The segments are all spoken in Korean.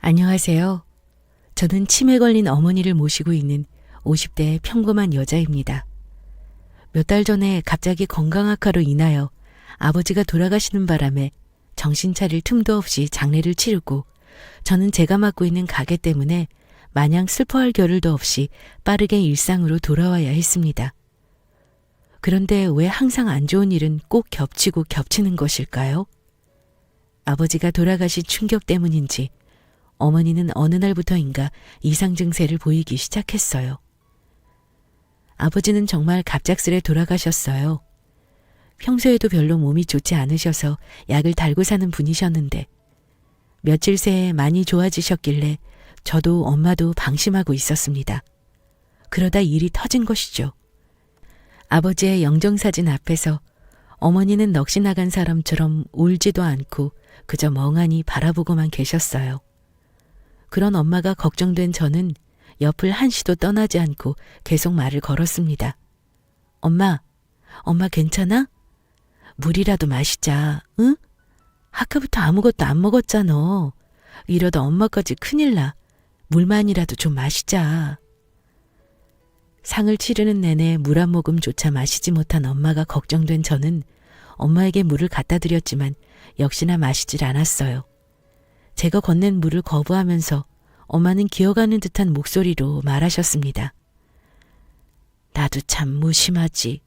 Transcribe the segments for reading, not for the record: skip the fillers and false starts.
안녕하세요. 저는 치매 걸린 어머니를 모시고 있는 50대의 평범한 여자입니다. 몇 달 전에 갑자기 건강악화로 인하여 아버지가 돌아가시는 바람에 정신 차릴 틈도 없이 장례를 치르고 저는 제가 맡고 있는 가게 때문에 마냥 슬퍼할 겨를도 없이 빠르게 일상으로 돌아와야 했습니다. 그런데 왜 항상 안 좋은 일은 꼭 겹치고 겹치는 것일까요? 아버지가 돌아가신 충격 때문인지 어머니는 어느 날부터인가 이상 증세를 보이기 시작했어요. 아버지는 정말 갑작스레 돌아가셨어요. 평소에도 별로 몸이 좋지 않으셔서 약을 달고 사는 분이셨는데 며칠 새에 많이 좋아지셨길래 저도 엄마도 방심하고 있었습니다. 그러다 일이 터진 것이죠. 아버지의 영정사진 앞에서 어머니는 넋이 나간 사람처럼 울지도 않고 그저 멍하니 바라보고만 계셨어요. 그런 엄마가 걱정된 저는 옆을 한시도 떠나지 않고 계속 말을 걸었습니다. 엄마 괜찮아? 물이라도 마시자, 응? 아까부터 아무것도 안 먹었잖아. 이러다 엄마까지 큰일 나. 물만이라도 좀 마시자. 상을 치르는 내내 물 한 모금조차 마시지 못한 엄마가 걱정된 저는 엄마에게 물을 갖다 드렸지만 역시나 마시질 않았어요. 제가 건넨 물을 거부하면서 엄마는 기어가는 듯한 목소리로 말하셨습니다. 나도 참 무심하지.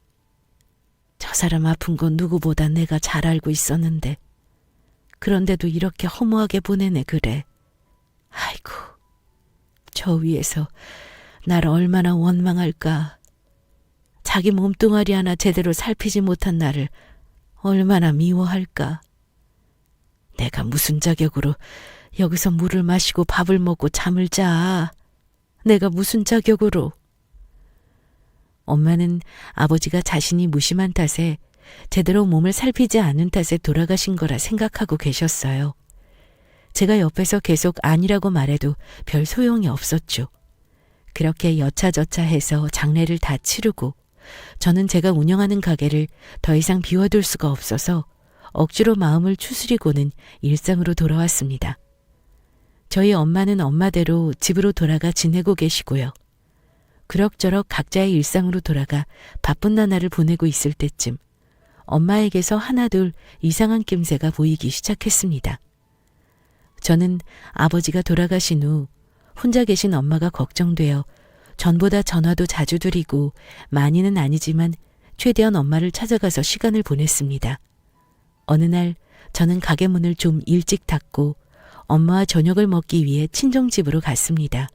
저 사람 아픈 건 누구보다 내가 잘 알고 있었는데 그런데도 이렇게 허무하게 보내네 그래. 아이고, 저 위에서 날 얼마나 원망할까. 자기 몸뚱아리 하나 제대로 살피지 못한 나를 얼마나 미워할까. 내가 무슨 자격으로 여기서 물을 마시고 밥을 먹고 잠을 자. 내가 무슨 자격으로. 엄마는 아버지가 자신이 무심한 탓에 제대로 몸을 살피지 않은 탓에 돌아가신 거라 생각하고 계셨어요. 제가 옆에서 계속 아니라고 말해도 별 소용이 없었죠. 그렇게 여차저차해서 장례를 다 치르고 저는 제가 운영하는 가게를 더 이상 비워둘 수가 없어서 억지로 마음을 추스리고는 일상으로 돌아왔습니다. 저희 엄마는 엄마대로 집으로 돌아가 지내고 계시고요. 그럭저럭 각자의 일상으로 돌아가 바쁜 나날을 보내고 있을 때쯤 엄마에게서 하나둘 이상한 낌새가 보이기 시작했습니다. 저는 아버지가 돌아가신 후 혼자 계신 엄마가 걱정되어 전보다 전화도 자주 드리고 많이는 아니지만 최대한 엄마를 찾아가서 시간을 보냈습니다. 어느 날 저는 가게 문을 좀 일찍 닫고 엄마와 저녁을 먹기 위해 친정집으로 갔습니다.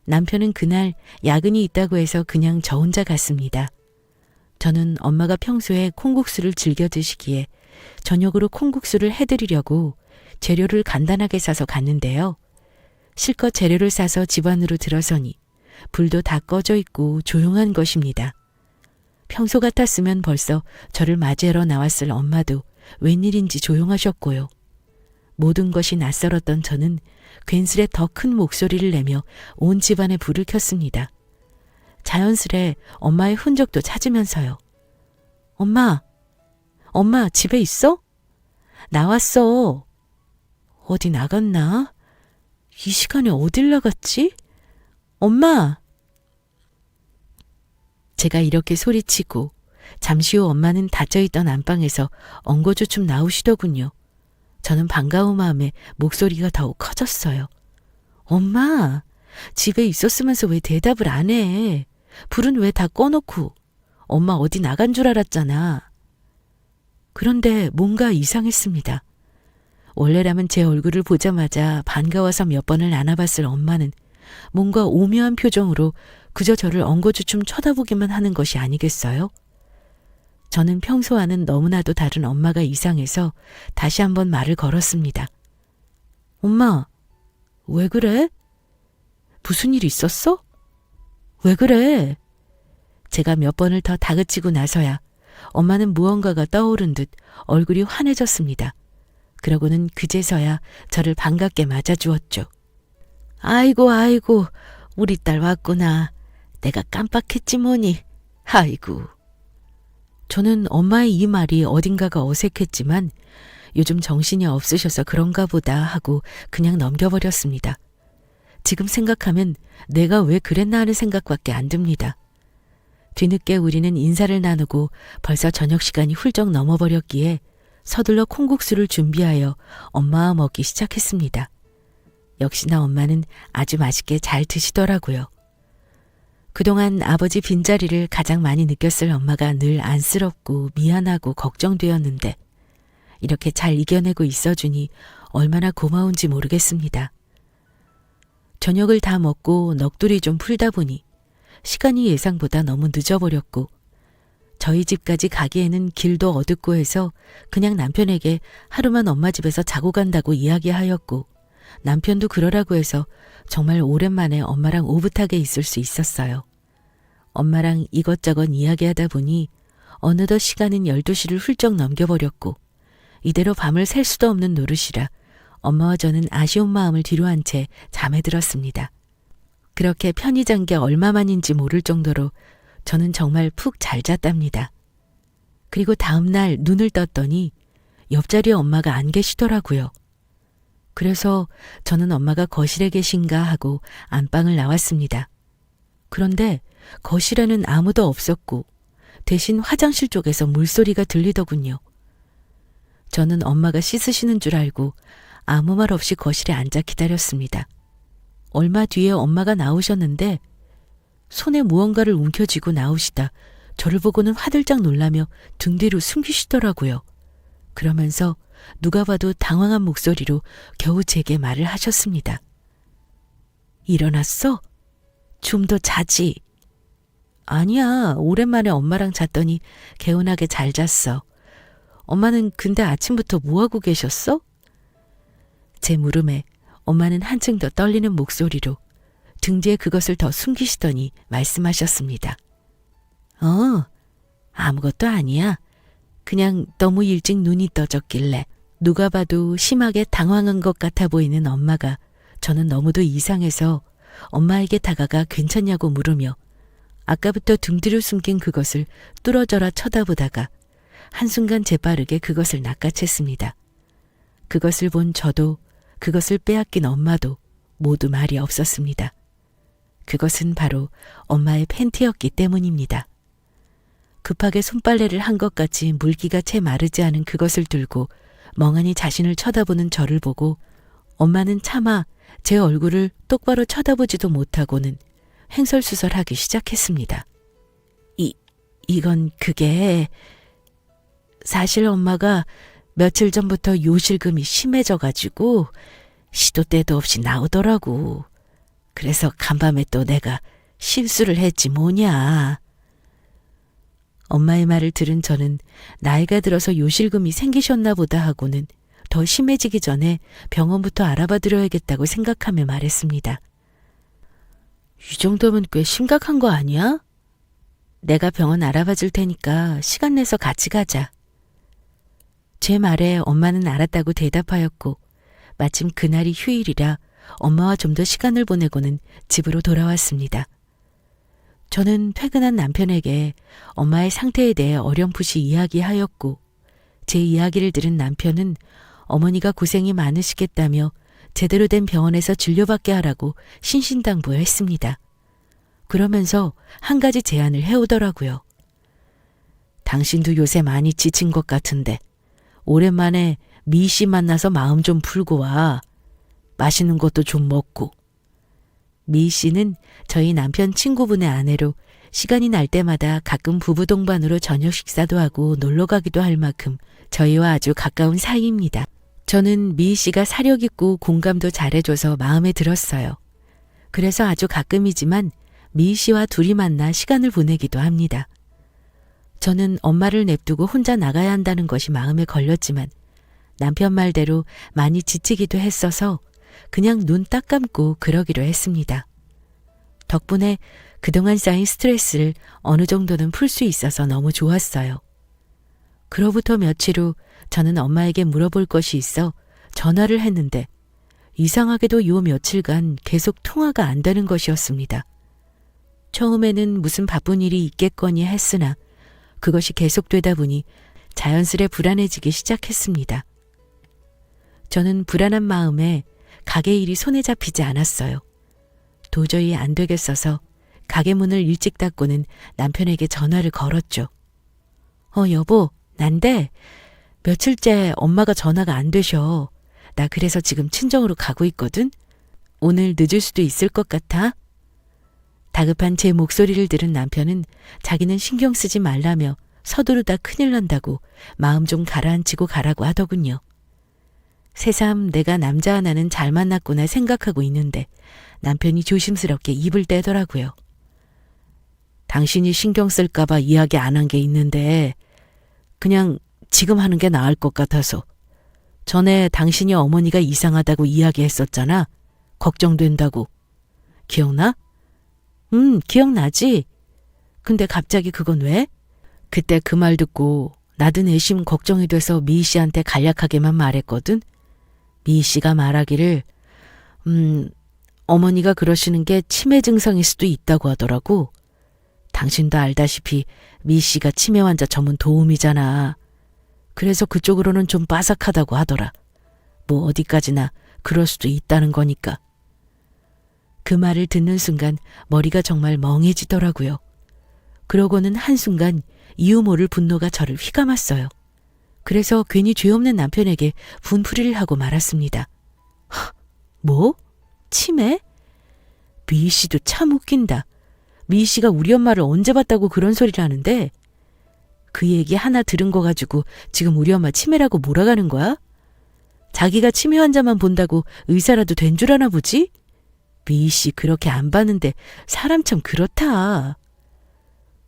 남편은 그날 야근이 있다고 해서 그냥 저 혼자 갔습니다. 저는 엄마가 평소에 콩국수를 즐겨 드시기에 저녁으로 콩국수를 해드리려고 재료를 간단하게 사서 갔는데요. 실컷 재료를 사서 집 안으로 들어서니 불도 다 꺼져 있고 조용한 것입니다. 평소 같았으면 벌써 저를 맞이하러 나왔을 엄마도 웬일인지 조용하셨고요. 모든 것이 낯설었던 저는 괜스레 더 큰 목소리를 내며 온 집안에 불을 켰습니다. 자연스레 엄마의 흔적도 찾으면서요. 엄마 집에 있어? 나왔어. 어디 나갔나? 이 시간에 어딜 나갔지? 엄마! 제가 이렇게 소리치고 잠시 후 엄마는 닫혀있던 안방에서 엉거주춤 나오시더군요. 저는 반가운 마음에 목소리가 더욱 커졌어요. 엄마! 집에 있었으면서 왜 대답을 안 해? 불은 왜 다 꺼놓고? 엄마 어디 나간 줄 알았잖아. 그런데 뭔가 이상했습니다. 원래라면 제 얼굴을 보자마자 반가워서 몇 번을 안아봤을 엄마는 뭔가 오묘한 표정으로 그저 저를 엉거주춤 쳐다보기만 하는 것이 아니겠어요? 저는 평소와는 너무나도 다른 엄마가 이상해서 다시 한번 말을 걸었습니다. 엄마, 왜 그래? 무슨 일 있었어? 왜 그래? 제가 몇 번을 더 다그치고 나서야 엄마는 무언가가 떠오른 듯 얼굴이 환해졌습니다. 그러고는 그제서야 저를 반갑게 맞아주었죠. 아이고, 우리 딸 왔구나. 내가 깜빡했지 뭐니. 아이고. 저는 엄마의 이 말이 어딘가가 어색했지만 요즘 정신이 없으셔서 그런가 보다 하고 그냥 넘겨버렸습니다. 지금 생각하면 내가 왜 그랬나 하는 생각밖에 안 듭니다. 뒤늦게 우리는 인사를 나누고 벌써 저녁 시간이 훌쩍 넘어버렸기에 서둘러 콩국수를 준비하여 엄마와 먹기 시작했습니다. 역시나 엄마는 아주 맛있게 잘 드시더라고요. 그동안 아버지 빈자리를 가장 많이 느꼈을 엄마가 늘 안쓰럽고 미안하고 걱정되었는데 이렇게 잘 이겨내고 있어주니 얼마나 고마운지 모르겠습니다. 저녁을 다 먹고 넋두리 좀 풀다 보니 시간이 예상보다 너무 늦어버렸고 저희 집까지 가기에는 길도 어둡고 해서 그냥 남편에게 하루만 엄마 집에서 자고 간다고 이야기하였고 남편도 그러라고 해서 정말 오랜만에 엄마랑 오붓하게 있을 수 있었어요. 엄마랑 이것저것 이야기하다 보니 어느덧 시간은 12시를 훌쩍 넘겨버렸고 이대로 밤을 샐 수도 없는 노릇이라 엄마와 저는 아쉬운 마음을 뒤로한 채 잠에 들었습니다. 그렇게 편히 잔 게 얼마만인지 모를 정도로 저는 정말 푹 잘 잤답니다. 그리고 다음날 눈을 떴더니 옆자리에 엄마가 안 계시더라고요. 그래서 저는 엄마가 거실에 계신가 하고 안방을 나왔습니다. 그런데 거실에는 아무도 없었고 대신 화장실 쪽에서 물소리가 들리더군요. 저는 엄마가 씻으시는 줄 알고 아무 말 없이 거실에 앉아 기다렸습니다. 얼마 뒤에 엄마가 나오셨는데 손에 무언가를 움켜쥐고 나오시다 저를 보고는 화들짝 놀라며 등 뒤로 숨기시더라고요. 그러면서 누가 봐도 당황한 목소리로 겨우 제게 말을 하셨습니다. 일어났어? 좀 더 자지. 아니야, 오랜만에 엄마랑 잤더니 개운하게 잘 잤어. 엄마는 근데 아침부터 뭐하고 계셨어? 제 물음에 엄마는 한층 더 떨리는 목소리로 등 뒤에 그것을 더 숨기시더니 말씀하셨습니다. 아무것도 아니야. 그냥 너무 일찍 눈이 떠졌길래 누가 봐도 심하게 당황한 것 같아 보이는 엄마가 저는 너무도 이상해서 엄마에게 다가가 괜찮냐고 물으며 아까부터 등 뒤로 숨긴 그것을 뚫어져라 쳐다보다가 한순간 재빠르게 그것을 낚아챘습니다. 그것을 본 저도 그것을 빼앗긴 엄마도 모두 말이 없었습니다. 그것은 바로 엄마의 팬티였기 때문입니다. 급하게 손빨래를 한 것 같이 물기가 채 마르지 않은 그것을 들고 멍하니 자신을 쳐다보는 저를 보고 엄마는 차마 제 얼굴을 똑바로 쳐다보지도 못하고는 횡설수설하기 시작했습니다. 이건 그게 사실 엄마가 며칠 전부터 요실금이 심해져가지고 시도 때도 없이 나오더라고. 그래서 간밤에 또 내가 실수를 했지 뭐냐. 엄마의 말을 들은 저는 나이가 들어서 요실금이 생기셨나 보다 하고는 더 심해지기 전에 병원부터 알아봐 드려야겠다고 생각하며 말했습니다. 이 정도면 꽤 심각한 거 아니야? 내가 병원 알아봐 줄 테니까 시간 내서 같이 가자. 제 말에 엄마는 알았다고 대답하였고 마침 그날이 휴일이라 엄마와 좀 더 시간을 보내고는 집으로 돌아왔습니다. 저는 퇴근한 남편에게 엄마의 상태에 대해 어렴풋이 이야기하였고 제 이야기를 들은 남편은 어머니가 고생이 많으시겠다며 제대로 된 병원에서 진료받게 하라고 신신당부했습니다. 그러면서 한 가지 제안을 해오더라고요. 당신도 요새 많이 지친 것 같은데 오랜만에 미 씨 만나서 마음 좀 풀고 와. 맛있는 것도 좀 먹고. 미 씨는 저희 남편 친구분의 아내로 시간이 날 때마다 가끔 부부 동반으로 저녁 식사도 하고 놀러 가기도 할 만큼 저희와 아주 가까운 사이입니다. 저는 미 씨가 사력 있고 공감도 잘해줘서 마음에 들었어요. 그래서 아주 가끔이지만 미 씨와 둘이 만나 시간을 보내기도 합니다. 저는 엄마를 냅두고 혼자 나가야 한다는 것이 마음에 걸렸지만 남편 말대로 많이 지치기도 했어서 그냥 눈 딱 감고 그러기로 했습니다. 덕분에 그동안 쌓인 스트레스를 어느 정도는 풀 수 있어서 너무 좋았어요. 그로부터 며칠 후 저는 엄마에게 물어볼 것이 있어 전화를 했는데 이상하게도 요 며칠간 계속 통화가 안 되는 것이었습니다. 처음에는 무슨 바쁜 일이 있겠거니 했으나 그것이 계속되다 보니 자연스레 불안해지기 시작했습니다. 저는 불안한 마음에 가게 일이 손에 잡히지 않았어요. 도저히 안 되겠어서 가게 문을 일찍 닫고는 남편에게 전화를 걸었죠. 여보, 난데 며칠째 엄마가 전화가 안 되셔. 나 그래서 지금 친정으로 가고 있거든. 오늘 늦을 수도 있을 것 같아. 다급한 제 목소리를 들은 남편은 자기는 신경 쓰지 말라며 서두르다 큰일 난다고 마음 좀 가라앉히고 가라고 하더군요. 새삼 내가 남자 하나는 잘 만났구나 생각하고 있는데 남편이 조심스럽게 입을 떼더라고요. 당신이 신경 쓸까봐 이야기 안 한 게 있는데 그냥 지금 하는 게 나을 것 같아서. 전에 당신이 어머니가 이상하다고 이야기했었잖아. 걱정된다고. 기억나? 기억나지? 근데 갑자기 그건 왜? 그때 그 말 듣고 나도 내심 걱정이 돼서 미희 씨한테 간략하게만 말했거든. 미희 씨가 말하기를 어머니가 그러시는 게 치매 증상일 수도 있다고 하더라고. 당신도 알다시피 미희 씨가 치매 환자 전문 도우미잖아. 그래서 그쪽으로는 좀 빠삭하다고 하더라. 뭐 어디까지나 그럴 수도 있다는 거니까. 그 말을 듣는 순간 머리가 정말 멍해지더라고요. 그러고는 한순간 이유 모를 분노가 저를 휘감았어요. 그래서 괜히 죄 없는 남편에게 분풀이를 하고 말았습니다. 뭐? 치매? 미희 씨도 참 웃긴다. 미희 씨가 우리 엄마를 언제 봤다고 그런 소리를 하는데 그 얘기 하나 들은 거 가지고 지금 우리 엄마 치매라고 몰아가는 거야? 자기가 치매 환자만 본다고 의사라도 된 줄 아나 보지? 미희 씨 그렇게 안 봤는데 사람 참 그렇다.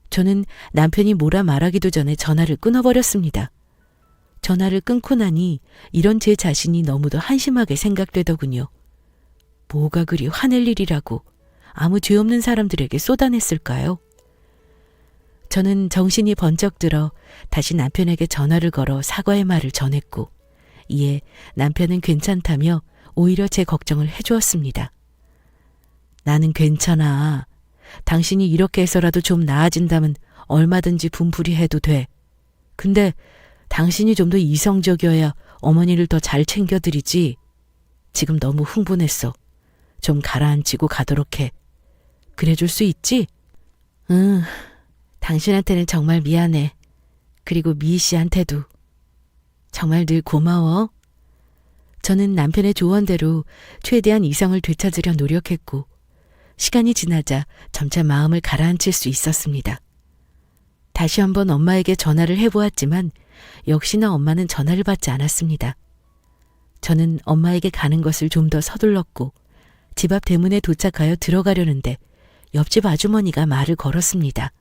저는 남편이 뭐라 말하기도 전에 전화를 끊어버렸습니다. 전화를 끊고 나니 이런 제 자신이 너무도 한심하게 생각되더군요. 뭐가 그리 화낼 일이라고 아무 죄 없는 사람들에게 쏟아냈을까요? 저는 정신이 번쩍 들어 다시 남편에게 전화를 걸어 사과의 말을 전했고 이에 남편은 괜찮다며 오히려 제 걱정을 해주었습니다. 나는 괜찮아. 당신이 이렇게 해서라도 좀 나아진다면 얼마든지 분풀이 해도 돼. 근데 당신이 좀 더 이성적이어야 어머니를 더 잘 챙겨드리지. 지금 너무 흥분했어. 좀 가라앉히고 가도록 해. 그래줄 수 있지? 응. 당신한테는 정말 미안해. 그리고 미희 씨한테도. 정말 늘 고마워. 저는 남편의 조언대로 최대한 이성을 되찾으려 노력했고 시간이 지나자 점차 마음을 가라앉힐 수 있었습니다. 다시 한번 엄마에게 전화를 해보았지만 역시나 엄마는 전화를 받지 않았습니다. 저는 엄마에게 가는 것을 좀 더 서둘렀고 집 앞 대문에 도착하여 들어가려는데 옆집 아주머니가 말을 걸었습니다.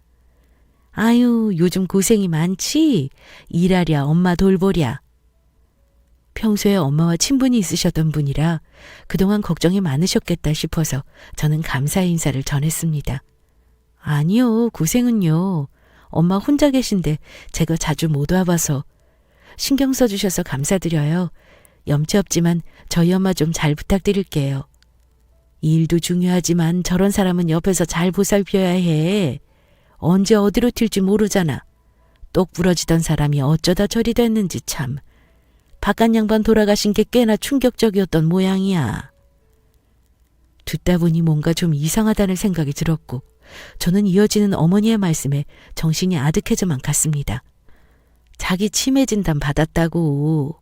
아유, 요즘 고생이 많지? 일하랴 엄마 돌보랴. 평소에 엄마와 친분이 있으셨던 분이라 그동안 걱정이 많으셨겠다 싶어서 저는 감사의 인사를 전했습니다. 아니요, 고생은요. 엄마 혼자 계신데 제가 자주 못 와봐서. 신경 써주셔서 감사드려요. 염치 없지만 저희 엄마 좀 잘 부탁드릴게요. 이 일도 중요하지만 저런 사람은 옆에서 잘 보살펴야 해. 언제 어디로 튈지 모르잖아. 똑 부러지던 사람이 어쩌다 저리 됐는지 참. 바깥 양반 돌아가신 게 꽤나 충격적이었던 모양이야. 듣다 보니 뭔가 좀 이상하다는 생각이 들었고 저는 이어지는 어머니의 말씀에 정신이 아득해져만 갔습니다. 자기 치매 진단 받았다고.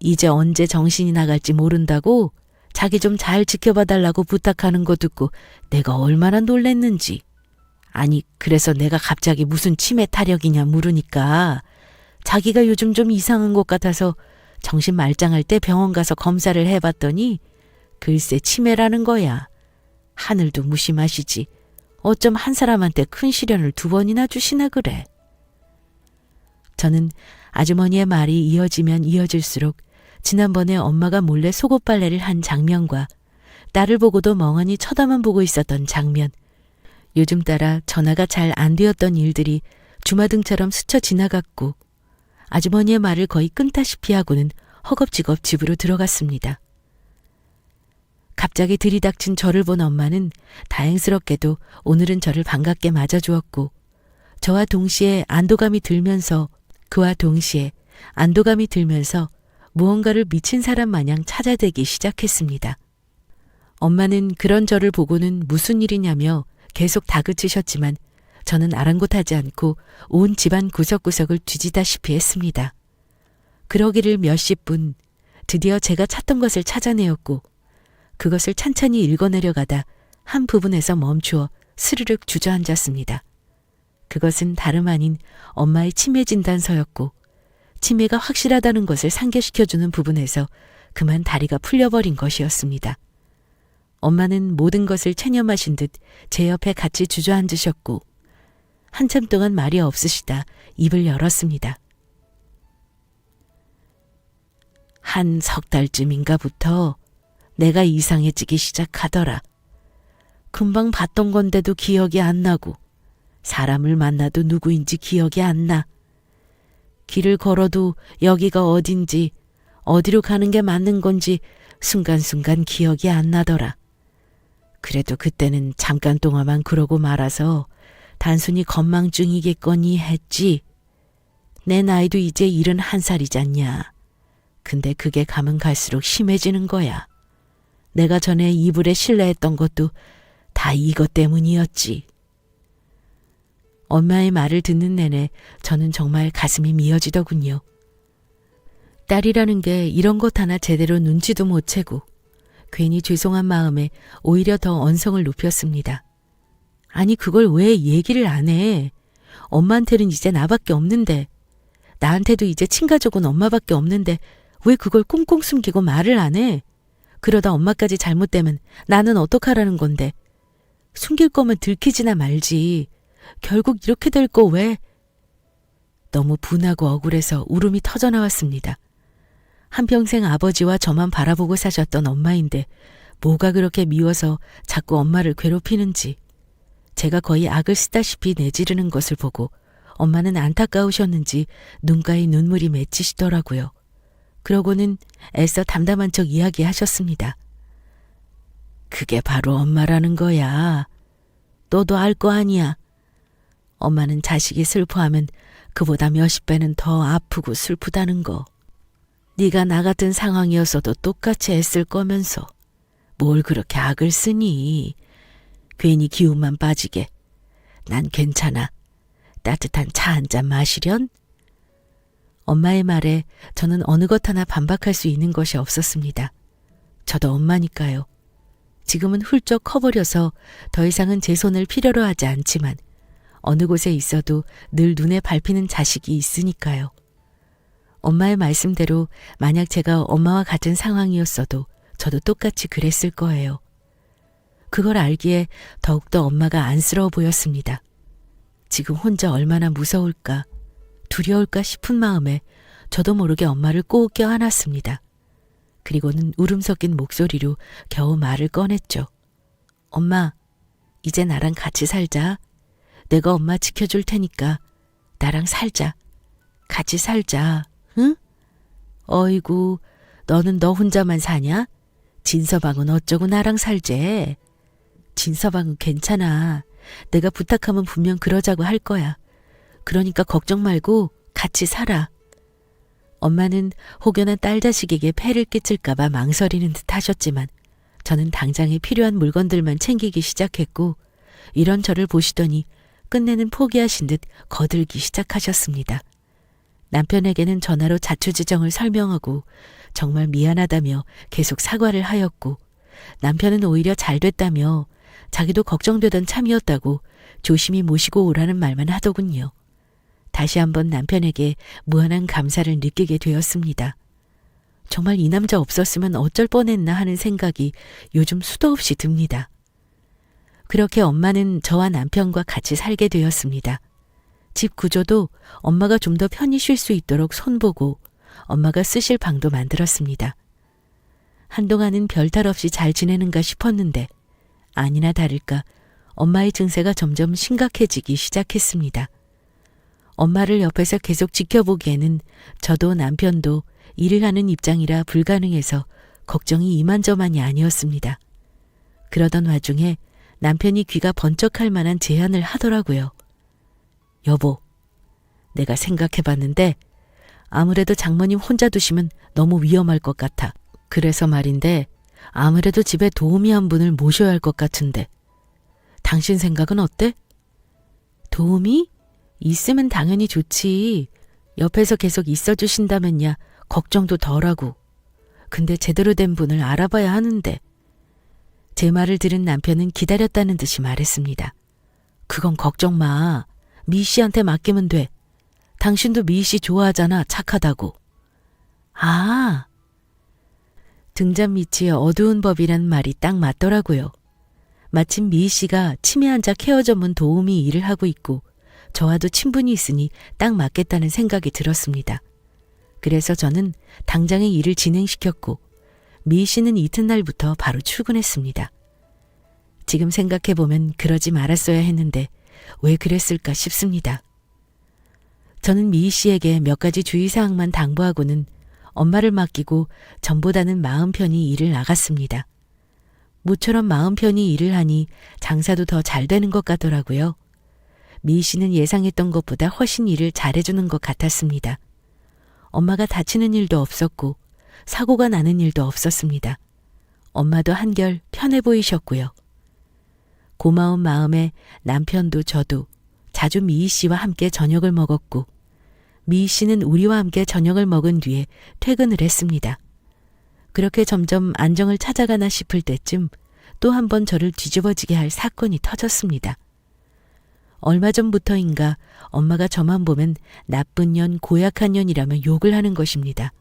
이제 언제 정신이 나갈지 모른다고 자기 좀 잘 지켜봐 달라고 부탁하는 거 듣고 내가 얼마나 놀랬는지. 아니 그래서 내가 갑자기 무슨 치매 타령이냐 물으니까 자기가 요즘 좀 이상한 것 같아서 정신 말짱할 때 병원 가서 검사를 해봤더니 글쎄 치매라는 거야. 하늘도 무심하시지. 어쩜 한 사람한테 큰 시련을 2번이나 주시나 그래. 저는 아주머니의 말이 이어지면 이어질수록 지난번에 엄마가 몰래 속옷 빨래를 한 장면과 나를 보고도 멍하니 쳐다만 보고 있었던 장면, 요즘 따라 전화가 잘 안 되었던 일들이 주마등처럼 스쳐 지나갔고 아주머니의 말을 거의 끊다시피 하고는 허겁지겁 집으로 들어갔습니다. 갑자기 들이닥친 저를 본 엄마는 다행스럽게도 오늘은 저를 반갑게 맞아주었고 그와 동시에 안도감이 들면서 무언가를 미친 사람 마냥 찾아대기 시작했습니다. 엄마는 그런 저를 보고는 무슨 일이냐며 계속 다그치셨지만 저는 아랑곳하지 않고 온 집안 구석구석을 뒤지다시피 했습니다. 그러기를 몇십 분, 드디어 제가 찾던 것을 찾아내었고 그것을 찬찬히 읽어내려가다 한 부분에서 멈추어 스르륵 주저앉았습니다. 그것은 다름 아닌 엄마의 치매 진단서였고 치매가 확실하다는 것을 상기시켜주는 부분에서 그만 다리가 풀려버린 것이었습니다. 엄마는 모든 것을 체념하신 듯 제 옆에 같이 주저앉으셨고 한참 동안 말이 없으시다 입을 열었습니다. 한 석 달쯤인가부터 내가 이상해지기 시작하더라. 금방 봤던 건데도 기억이 안 나고 사람을 만나도 누구인지 기억이 안 나. 길을 걸어도 여기가 어딘지 어디로 가는 게 맞는 건지 순간순간 기억이 안 나더라. 그래도 그때는 잠깐 동안만 그러고 말아서 단순히 건망증이겠거니 했지. 내 나이도 이제 71살이잖냐. 근데 그게 가면 갈수록 심해지는 거야. 내가 전에 이불에 실내했던 것도 다 이것 때문이었지. 엄마의 말을 듣는 내내 저는 정말 가슴이 미어지더군요. 딸이라는 게 이런 것 하나 제대로 눈치도 못 채고 괜히 죄송한 마음에 오히려 더 언성을 높였습니다. 아니 그걸 왜 얘기를 안 해? 엄마한테는 이제 나밖에 없는데 나한테도 이제 친가족은 엄마밖에 없는데 왜 그걸 꽁꽁 숨기고 말을 안 해? 그러다 엄마까지 잘못되면 나는 어떡하라는 건데. 숨길 거면 들키지나 말지. 결국 이렇게 될 거 왜? 너무 분하고 억울해서 울음이 터져나왔습니다. 한평생 아버지와 저만 바라보고 사셨던 엄마인데 뭐가 그렇게 미워서 자꾸 엄마를 괴롭히는지. 제가 거의 악을 쓰다시피 내지르는 것을 보고 엄마는 안타까우셨는지 눈가에 눈물이 맺히시더라고요. 그러고는 애써 담담한 척 이야기하셨습니다. 그게 바로 엄마라는 거야. 너도 알 거 아니야. 엄마는 자식이 슬퍼하면 그보다 몇십 배는 더 아프고 슬프다는 거. 네가 나 같은 상황이었어도 똑같이 애쓸 거면서 뭘 그렇게 악을 쓰니. 괜히 기운만 빠지게. 난 괜찮아. 따뜻한 차 한 잔 마시련? 엄마의 말에 저는 어느 것 하나 반박할 수 있는 것이 없었습니다. 저도 엄마니까요. 지금은 훌쩍 커버려서 더 이상은 제 손을 필요로 하지 않지만 어느 곳에 있어도 늘 눈에 밟히는 자식이 있으니까요. 엄마의 말씀대로 만약 제가 엄마와 같은 상황이었어도 저도 똑같이 그랬을 거예요. 그걸 알기에 더욱더 엄마가 안쓰러워 보였습니다. 지금 혼자 얼마나 무서울까, 두려울까 싶은 마음에 저도 모르게 엄마를 꼭 껴안았습니다. 그리고는 울음 섞인 목소리로 겨우 말을 꺼냈죠. 엄마, 이제 나랑 같이 살자. 내가 엄마 지켜줄 테니까 나랑 살자. 같이 살자. 응? 어이구, 너는 너 혼자만 사냐? 진서방은 어쩌고 나랑 살재? 진서방은 괜찮아. 내가 부탁하면 분명 그러자고 할 거야. 그러니까 걱정 말고 같이 살아. 엄마는 혹여나 딸 자식에게 폐를 끼칠까봐 망설이는 듯 하셨지만 저는 당장에 필요한 물건들만 챙기기 시작했고 이런 저를 보시더니 끝내는 포기하신 듯 거들기 시작하셨습니다. 남편에게는 전화로 자초지정을 설명하고 정말 미안하다며 계속 사과를 하였고 남편은 오히려 잘 됐다며 자기도 걱정되던 참이었다고 조심히 모시고 오라는 말만 하더군요. 다시 한번 남편에게 무한한 감사를 느끼게 되었습니다. 정말 이 남자 없었으면 어쩔 뻔했나 하는 생각이 요즘 수도 없이 듭니다. 그렇게 엄마는 저와 남편과 같이 살게 되었습니다. 집 구조도 엄마가 좀 더 편히 쉴 수 있도록 손보고 엄마가 쓰실 방도 만들었습니다. 한동안은 별탈 없이 잘 지내는가 싶었는데 아니나 다를까 엄마의 증세가 점점 심각해지기 시작했습니다. 엄마를 옆에서 계속 지켜보기에는 저도 남편도 일을 하는 입장이라 불가능해서 걱정이 이만저만이 아니었습니다. 그러던 와중에 남편이 귀가 번쩍할 만한 제안을 하더라고요. 여보, 내가 생각해봤는데 아무래도 장모님 혼자 두시면 너무 위험할 것 같아. 그래서 말인데 아무래도 집에 도우미 한 분을 모셔야 할 것 같은데 당신 생각은 어때? 도우미? 있으면 당연히 좋지. 옆에서 계속 있어 주신다면야 걱정도 덜하고. 근데 제대로 된 분을 알아봐야 하는데. 제 말을 들은 남편은 기다렸다는 듯이 말했습니다. 그건 걱정 마. 미 씨한테 맡기면 돼. 당신도 미 씨 좋아하잖아. 착하다고. 아. 등잔 밑이 어두운 법이란 말이 딱 맞더라고요. 마침 미 씨가 치매 환자 케어 전문 도우미 일을 하고 있고 저와도 친분이 있으니 딱 맞겠다는 생각이 들었습니다. 그래서 저는 당장의 일을 진행시켰고 미 씨는 이튿날부터 바로 출근했습니다. 지금 생각해보면 그러지 말았어야 했는데 왜 그랬을까 싶습니다. 저는 미 씨에게 몇 가지 주의사항만 당부하고는 엄마를 맡기고 전보다는 마음 편히 일을 나갔습니다. 모처럼 마음 편히 일을 하니 장사도 더 잘 되는 것 같더라고요. 미 씨는 예상했던 것보다 훨씬 일을 잘해주는 것 같았습니다. 엄마가 다치는 일도 없었고 사고가 나는 일도 없었습니다. 엄마도 한결 편해 보이셨고요. 고마운 마음에 남편도 저도 자주 미희 씨와 함께 저녁을 먹었고 미희 씨는 우리와 함께 저녁을 먹은 뒤에 퇴근을 했습니다. 그렇게 점점 안정을 찾아가나 싶을 때쯤 또 한 번 저를 뒤집어지게 할 사건이 터졌습니다. 얼마 전부터인가 엄마가 저만 보면 나쁜 년, 고약한 년이라며 욕을 하는 것입니다.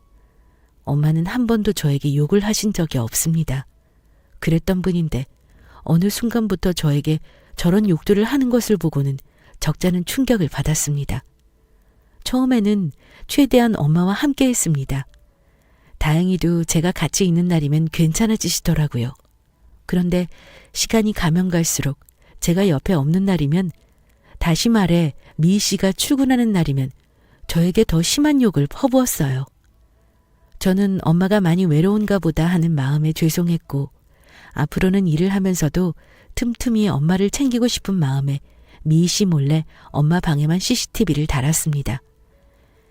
엄마는 한 번도 저에게 욕을 하신 적이 없습니다. 그랬던 분인데 어느 순간부터 저에게 저런 욕들을 하는 것을 보고는 적잖은 충격을 받았습니다. 처음에는 최대한 엄마와 함께 했습니다. 다행히도 제가 같이 있는 날이면 괜찮아지시더라고요. 그런데 시간이 가면 갈수록 제가 옆에 없는 날이면, 다시 말해 미희 씨가 출근하는 날이면 저에게 더 심한 욕을 퍼부었어요. 저는 엄마가 많이 외로운가 보다 하는 마음에 죄송했고 앞으로는 일을 하면서도 틈틈이 엄마를 챙기고 싶은 마음에 미희 씨 몰래 엄마 방에만 CCTV를 달았습니다.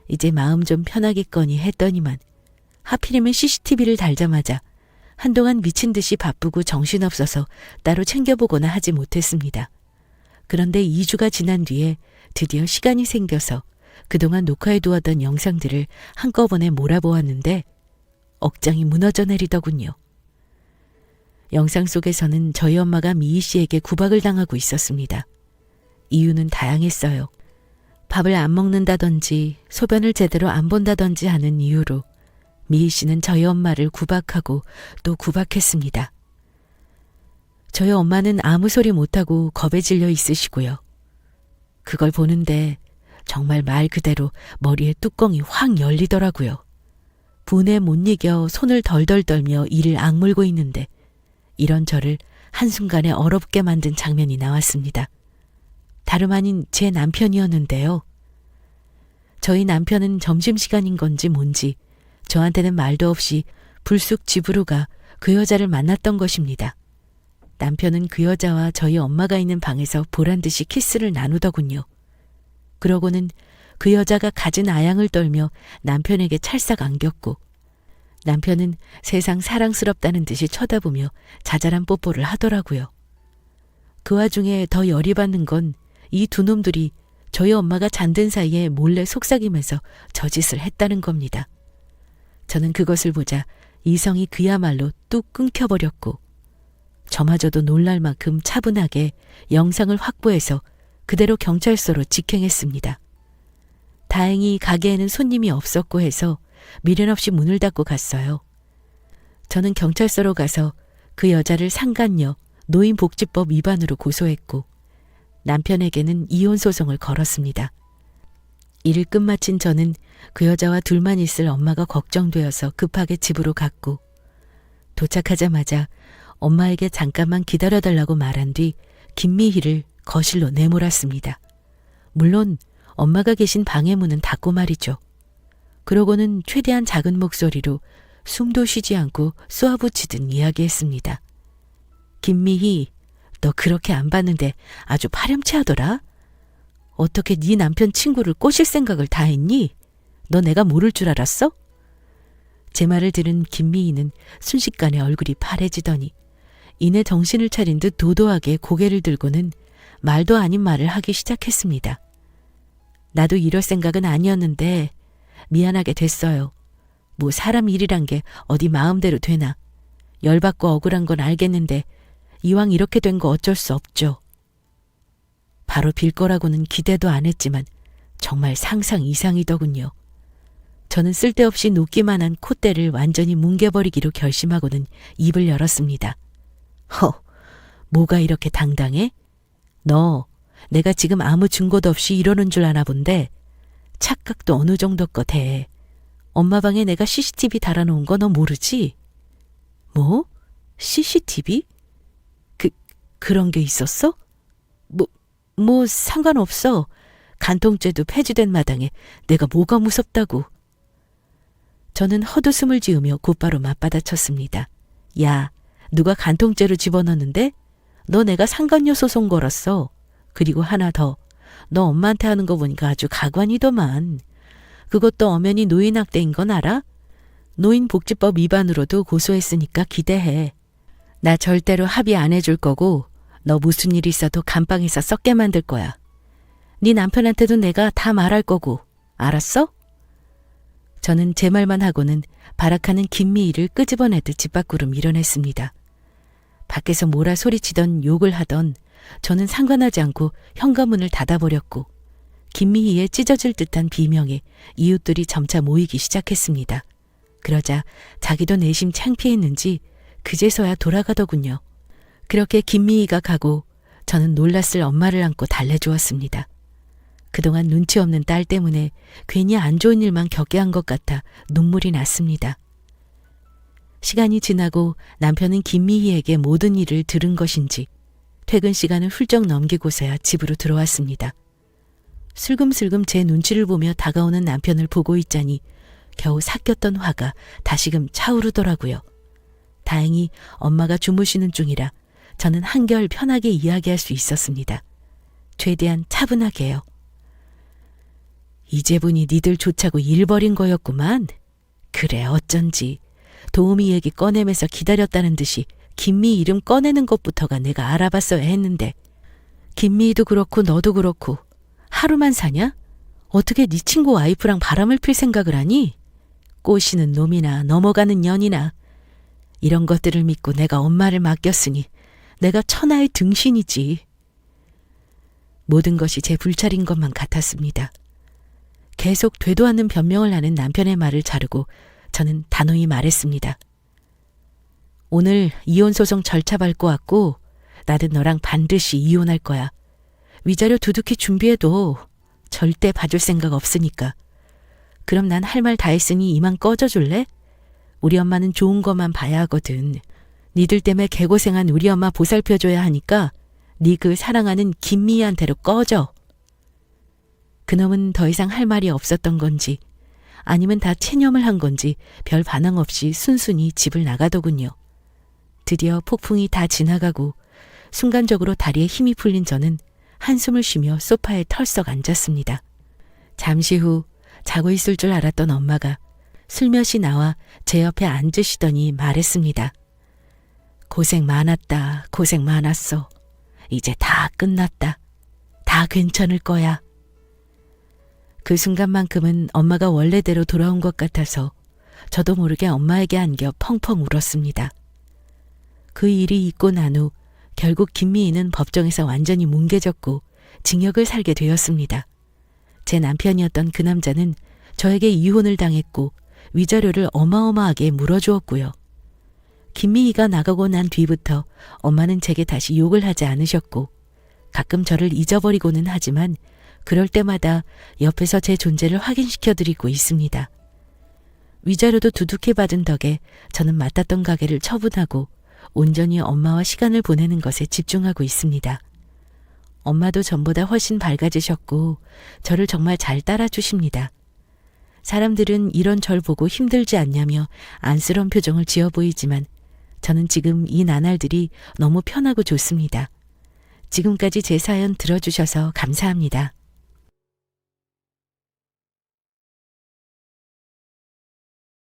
이제 마음 좀 편하겠거니 했더니만 하필이면 CCTV를 달자마자 한동안 미친 듯이 바쁘고 정신없어서 따로 챙겨보거나 하지 못했습니다. 그런데 2주가 지난 뒤에 드디어 시간이 생겨서 그동안 녹화해두었던 영상들을 한꺼번에 몰아보았는데 억장이 무너져 내리더군요. 영상 속에서는 저희 엄마가 미희 씨에게 구박을 당하고 있었습니다. 이유는 다양했어요. 밥을 안 먹는다든지 소변을 제대로 안 본다든지 하는 이유로 미희 씨는 저희 엄마를 구박하고 또 구박했습니다. 저희 엄마는 아무 소리 못하고 겁에 질려 있으시고요. 그걸 보는데 정말 말 그대로 머리에 뚜껑이 확 열리더라고요. 분에 못 이겨 손을 덜덜 떨며 이를 악물고 있는데 이런 저를 한순간에 어렵게 만든 장면이 나왔습니다. 다름 아닌 제 남편이었는데요. 저희 남편은 점심시간인 건지 뭔지 저한테는 말도 없이 불쑥 집으로 가 그 여자를 만났던 것입니다. 남편은 그 여자와 저희 엄마가 있는 방에서 보란듯이 키스를 나누더군요. 그러고는 그 여자가 갖은 아양을 떨며 남편에게 찰싹 안겼고 남편은 세상 사랑스럽다는 듯이 쳐다보며 자잘한 뽀뽀를 하더라고요. 그 와중에 더 열이 받는 건 이 두 놈들이 저희 엄마가 잠든 사이에 몰래 속삭이면서 저 짓을 했다는 겁니다. 저는 그것을 보자 이성이 그야말로 뚝 끊겨버렸고 저마저도 놀랄 만큼 차분하게 영상을 확보해서 그대로 경찰서로 직행했습니다. 다행히 가게에는 손님이 없었고 해서 미련 없이 문을 닫고 갔어요. 저는 경찰서로 가서 그 여자를 상간녀, 노인복지법 위반으로 고소했고 남편에게는 이혼 소송을 걸었습니다. 일을 끝마친 저는 그 여자와 둘만 있을 엄마가 걱정되어서 급하게 집으로 갔고 도착하자마자 엄마에게 잠깐만 기다려달라고 말한 뒤 김미희를 거실로 내몰았습니다. 물론 엄마가 계신 방의 문은 닫고 말이죠. 그러고는 최대한 작은 목소리로 숨도 쉬지 않고 쏘아붙이듯 이야기했습니다. 김미희, 너 그렇게 안 봤는데 아주 파렴치하더라? 어떻게 네 남편 친구를 꼬실 생각을 다 했니? 너 내가 모를 줄 알았어? 제 말을 들은 김미희는 순식간에 얼굴이 파래지더니 이내 정신을 차린 듯 도도하게 고개를 들고는 말도 아닌 말을 하기 시작했습니다. 나도 이럴 생각은 아니었는데 미안하게 됐어요. 뭐 사람 일이란 게 어디 마음대로 되나. 열받고 억울한 건 알겠는데 이왕 이렇게 된 거 어쩔 수 없죠. 바로 빌 거라고는 기대도 안 했지만 정말 상상 이상이더군요. 저는 쓸데없이 녹기만 한 콧대를 완전히 뭉개버리기로 결심하고는 입을 열었습니다. 뭐가 이렇게 당당해? 너 내가 지금 아무 증거도 없이 이러는 줄 아나 본데 착각도 어느 정도 것 해. 엄마 방에 내가 CCTV 달아놓은 거 너 모르지? 뭐? CCTV? 그런 게 있었어? 뭐 상관없어. 간통죄도 폐지된 마당에 내가 뭐가 무섭다고. 저는 헛웃음을 지으며 곧바로 맞받아쳤습니다. 야, 누가 간통죄로 집어넣는데? 너 내가 상간녀 소송 걸었어. 그리고 하나 더. 너 엄마한테 하는 거 보니까 아주 가관이더만. 그것도 엄연히 노인학대인 건 알아? 노인복지법 위반으로도 고소했으니까 기대해. 나 절대로 합의 안 해줄 거고 너 무슨 일 있어도 감방에서 썩게 만들 거야. 네 남편한테도 내가 다 말할 거고. 알았어? 저는 제 말만 하고는 발악하는 김미희를 끄집어내듯 집 밖으로 밀어냈습니다. 밖에서 뭐라 소리치던 욕을 하던 저는 상관하지 않고 현관문을 닫아버렸고 김미희의 찢어질 듯한 비명에 이웃들이 점차 모이기 시작했습니다. 그러자 자기도 내심 창피했는지 그제서야 돌아가더군요. 그렇게 김미희가 가고 저는 놀랐을 엄마를 안고 달래주었습니다. 그동안 눈치 없는 딸 때문에 괜히 안 좋은 일만 겪게 한 것 같아 눈물이 났습니다. 시간이 지나고 남편은 김미희에게 모든 일을 들은 것인지 퇴근 시간을 훌쩍 넘기고서야 집으로 들어왔습니다. 슬금슬금 제 눈치를 보며 다가오는 남편을 보고 있자니 겨우 삭혔던 화가 다시금 차오르더라고요. 다행히 엄마가 주무시는 중이라 저는 한결 편하게 이야기할 수 있었습니다. 최대한 차분하게요. 이제 보니 니들 좋자고 일 벌인 거였구만. 그래 어쩐지. 도우미 얘기 꺼내면서 기다렸다는 듯이 김미 이름 꺼내는 것부터가 내가 알아봤어야 했는데 김미도 그렇고 너도 그렇고 하루만 사냐? 어떻게 네 친구 와이프랑 바람을 필 생각을 하니? 꼬시는 놈이나 넘어가는 년이나 이런 것들을 믿고 내가 엄마를 맡겼으니 내가 천하의 등신이지. 모든 것이 제 불찰인 것만 같았습니다. 계속 되도 않는 변명을 하는 남편의 말을 자르고 저는 단호히 말했습니다. 오늘 이혼소송 절차 밟고 왔고 나는 너랑 반드시 이혼할 거야. 위자료 두둑히 준비해도 절대 봐줄 생각 없으니까. 그럼 난 할 말 다 했으니 이만 꺼져줄래? 우리 엄마는 좋은 것만 봐야 하거든. 니들 때문에 개고생한 우리 엄마 보살펴줘야 하니까 니 그 사랑하는 김미희한테로 꺼져. 그놈은 더 이상 할 말이 없었던 건지 아니면 다 체념을 한 건지 별 반응 없이 순순히 집을 나가더군요. 드디어 폭풍이 다 지나가고 순간적으로 다리에 힘이 풀린 저는 한숨을 쉬며 소파에 털썩 앉았습니다. 잠시 후 자고 있을 줄 알았던 엄마가 슬며시 나와 제 옆에 앉으시더니 말했습니다. 고생 많았다. 고생 많았어. 이제 다 끝났다. 다 괜찮을 거야. 그 순간만큼은 엄마가 원래대로 돌아온 것 같아서 저도 모르게 엄마에게 안겨 펑펑 울었습니다. 그 일이 있고 난 후 결국 김미희는 법정에서 완전히 뭉개졌고 징역을 살게 되었습니다. 제 남편이었던 그 남자는 저에게 이혼을 당했고 위자료를 어마어마하게 물어주었고요. 김미희가 나가고 난 뒤부터 엄마는 제게 다시 욕을 하지 않으셨고 가끔 저를 잊어버리고는 하지만 그럴 때마다 옆에서 제 존재를 확인시켜드리고 있습니다. 위자료도 두둑히 받은 덕에 저는 맡았던 가게를 처분하고 온전히 엄마와 시간을 보내는 것에 집중하고 있습니다. 엄마도 전보다 훨씬 밝아지셨고 저를 정말 잘 따라주십니다. 사람들은 이런 절 보고 힘들지 않냐며 안쓰러운 표정을 지어 보이지만 저는 지금 이 나날들이 너무 편하고 좋습니다. 지금까지 제 사연 들어주셔서 감사합니다.